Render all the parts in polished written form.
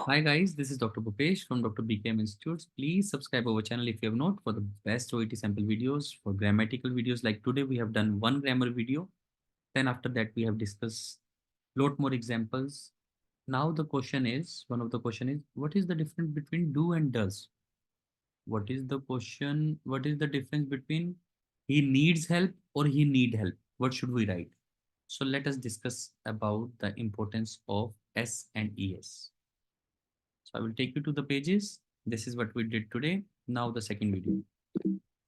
Hi guys, this is Dr. Bhupesh from Dr. BKM Institutes. Please subscribe our channel if you have not for the best OET sample videos, for grammatical videos. Like today we have done one grammar video. Then after that we have discussed lot more examples. Now the question is, one of the question is, what is the difference between do and does? What is the question? What is the difference between he needs help or he need help? What should we write? So let us discuss about the importance of S and ES. So I will take you to the pages. This is what we did today. Now the second video.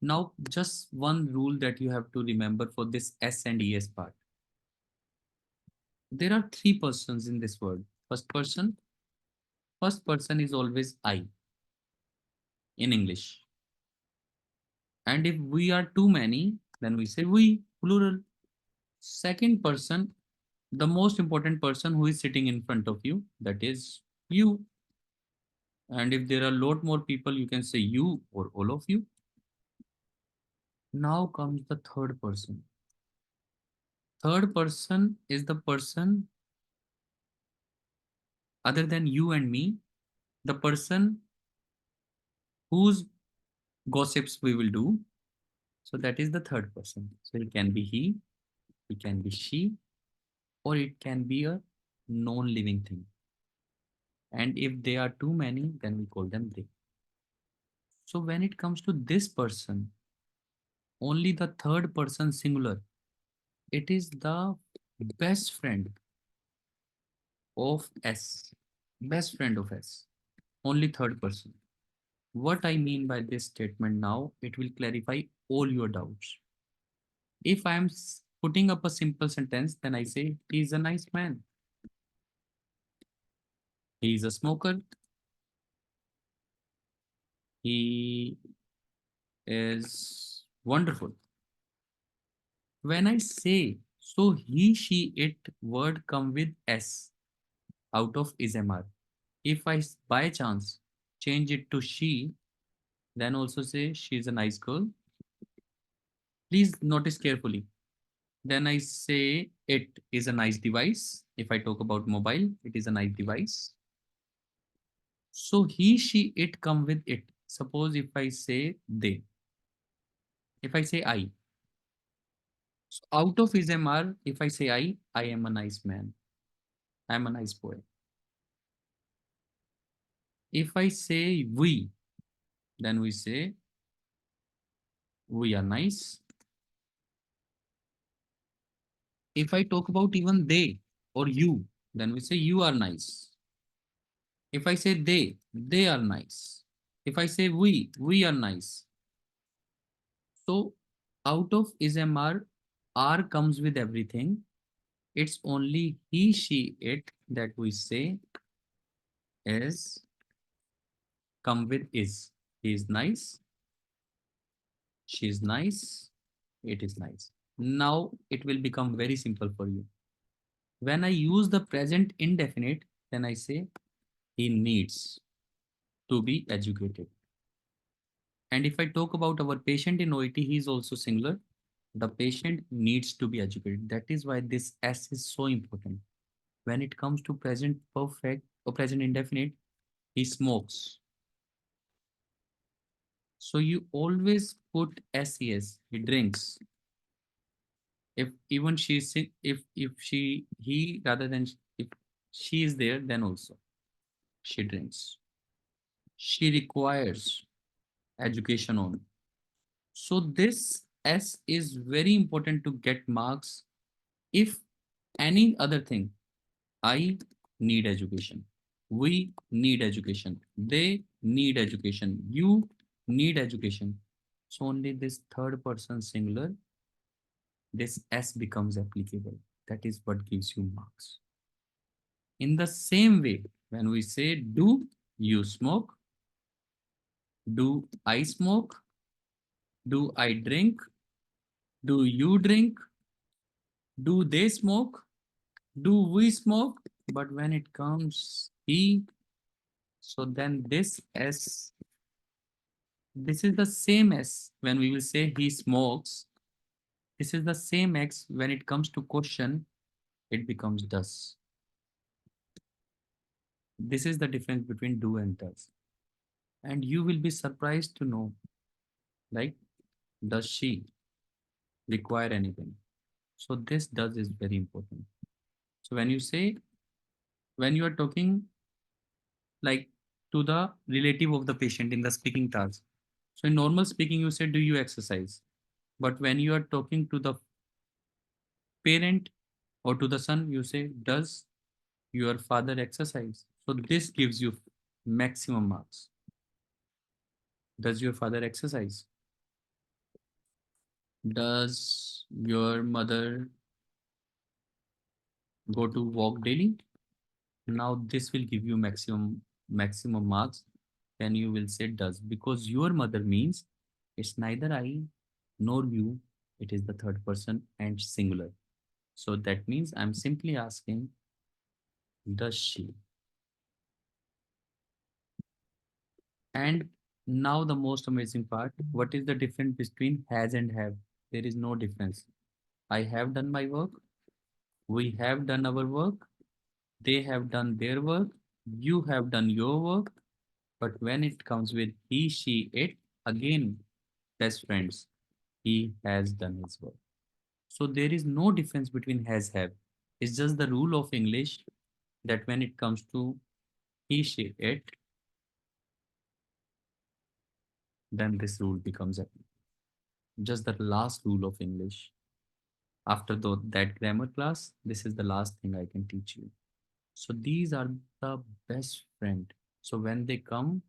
Now just one rule that you have to remember for this S and ES part. There are three persons in this word. First person is always I in English. And if we are too many, then we say we, plural. Second person, the most important person who is sitting in front of you, that is you. And if there are a lot more people, you can say you or all of you. Now comes the third person. Third person is the person other than you and me, the person whose gossips we will do. So that is the third person. So it can be he, it can be she, or it can be a non-living thing. And if they are too many, then we call them they. So when it comes to this person, only the third person singular, it is the best friend of S. Best friend of S. Only third person. What I mean by this statement now, it will clarify all your doubts. If I am putting up a simple sentence, then I say, he is a nice man. He is a smoker. He is wonderful. When I say, so he, she, it word come with S out of is MR. If I by chance change it to she, then also say she is a nice girl. Please notice carefully. Then I say it is a nice device. If I talk about mobile, it is a nice device. So he, she, it come with it. Suppose if I say they, if I say I, so out of is MR, if I say I am a nice man. I am a nice boy. If I say we, then we say we are nice. If I talk about even they or you, then we say you are nice. If I say they are nice. If I say we are nice. So out of is MR, R comes with everything. It's only he, she, it that we say is come with is. He is nice. She is nice. It is nice. Now it will become very simple for you. When I use the present indefinite, then I say he needs to be educated. And if I talk about our patient in OET, he is also singular. The patient needs to be educated. That is why this S is so important. When it comes to present perfect or present indefinite, he smokes. So you always put SES, he drinks. If even she is sick, if she he rather than if she is there, then also she drinks. She requires education on. So this S is very important to get marks. If any other thing, I need education. We need education. They need education. You need education. So only this third person singular, this S becomes applicable. That is what gives you marks. In the same way, when we say, do you smoke? Do I smoke? Do I drink? Do you drink? Do they smoke? Do we smoke? But when it comes he, so then this is the same as when we will say he smokes. This is the same X when it comes to question, it becomes does. This is the difference between do and does. And you will be surprised to know, like, does she require anything? So this does is very important. So when you say, when you are talking like to the relative of the patient in the speaking task. So in normal speaking, you say, do you exercise? But when you are talking to the parent or to the son, you say, does your father exercise? So this gives you maximum marks. Does your father exercise? Does your mother go to walk daily? Now this will give you maximum marks. Then you will say does, because your mother means it's neither I nor you, it is the third person and singular. So that means I'm simply asking, does she? And now the most amazing part, what is the difference between has and have? There is no difference. I have done my work, we have done our work, they have done their work, you have done your work. But when it comes with he, she, it, again, best friends, he has done his work. So there is no difference between has, have. It's just the rule of English that when it comes to he, she, it, then this rule becomes just the last rule of English. After that grammar class, this is the last thing I can teach you. So these are the best friend. So when they come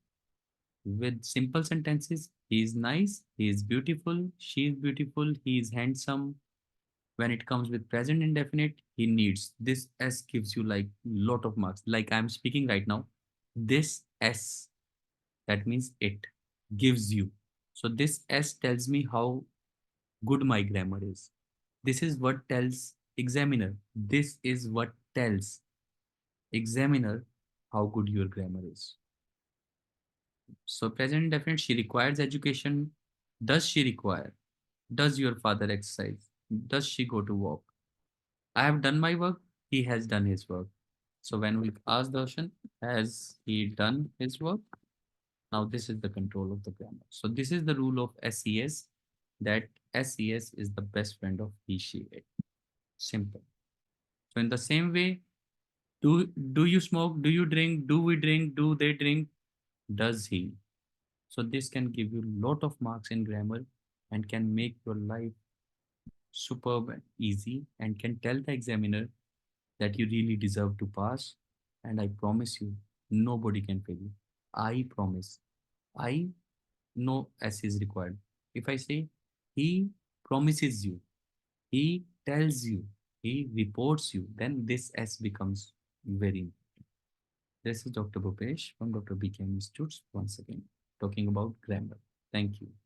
with simple sentences, he is nice, he is beautiful, she is beautiful, he is handsome. When it comes with present indefinite, he needs. This S gives you like lot of marks. Like I'm speaking right now, this S, that means it, gives you. So this S tells me how good my grammar is. This is what tells examiner. This is what tells examiner how good your grammar is. So present indefinite, she requires education. Does she require? Does your father exercise? Does she go to work? I have done my work. He has done his work. So when we ask the question, has he done his work? Now this is the control of the grammar. So this is the rule of SES, that SES is the best friend of he, she, it. Simple. So in the same way, do you smoke? Do you drink? Do we drink? Do they drink? Does he? So this can give you lot of marks in grammar and can make your life superb and easy, and can tell the examiner that you really deserve to pass. And I promise you, nobody can fail you. I promise. I know S is required. If I say he promises you, he tells you, he reports you, then this S becomes very important. This is Dr. Bhupesh from Dr. BKM Institutes once again talking about grammar. Thank you.